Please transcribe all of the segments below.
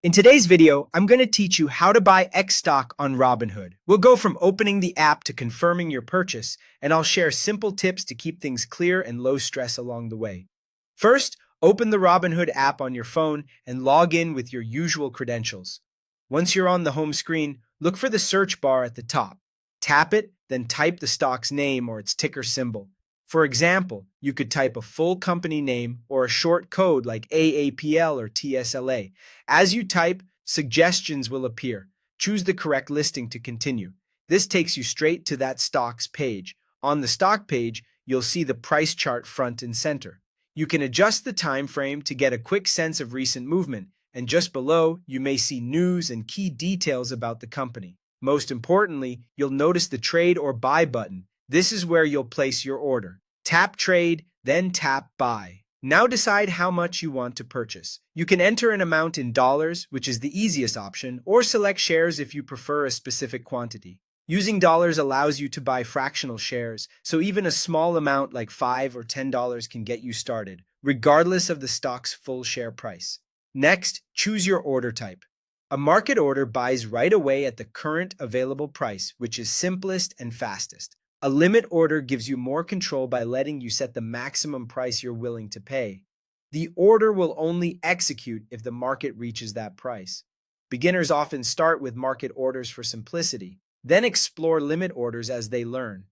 In today's video, I'm going to teach you how to buy X stock on Robinhood. We'll go from opening the app to confirming your purchase, and I'll share simple tips to keep things clear and low stress along the way. First, open the Robinhood app on your phone and log in with your usual credentials. Once you're on the home screen, look for the search bar at the top. Tap it, then type the stock's name or its ticker symbol. For example, you could type a full company name or a short code like AAPL or TSLA. As you type, suggestions will appear. Choose the correct listing to continue. This takes you straight to that stock's page. On the stock page, you'll see the price chart front and center. You can adjust the time frame to get a quick sense of recent movement, and just below, you may see news and key details about the company. Most importantly, you'll notice the trade or buy button. This is where you'll place your order. Tap trade, then tap buy. Now decide how much you want to purchase. You can enter an amount in dollars, which is the easiest option, or select shares if you prefer a specific quantity. Using dollars allows you to buy fractional shares, so even a small amount like $5 or $10 can get you started, regardless of the stock's full share price. Next, choose your order type. A market order buys right away at the current available price, which is simplest and fastest. A limit order gives you more control by letting you set the maximum price you're willing to pay. The order will only execute if the market reaches that price. Beginners often start with market orders for simplicity, then explore limit orders as they learn.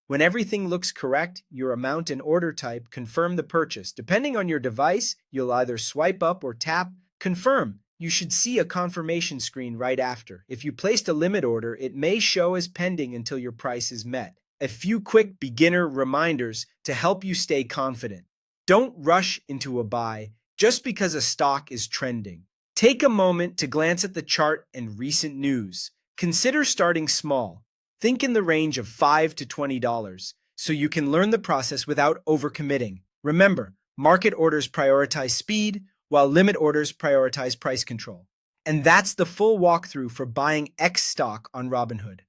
When everything looks correct, your amount and order type confirm the purchase. Depending on your device, you'll either swipe up or tap confirm. You should see a confirmation screen right after. If you placed a limit order, it may show as pending until your price is met. A few quick beginner reminders to help you stay confident. Don't rush into a buy just because a stock is trending. Take a moment to glance at the chart and recent news. Consider starting small. Think in the range of $5 to $20 so you can learn the process without overcommitting. Remember, market orders prioritize speed while limit orders prioritize price control. And that's the full walkthrough for buying X stock on Robinhood.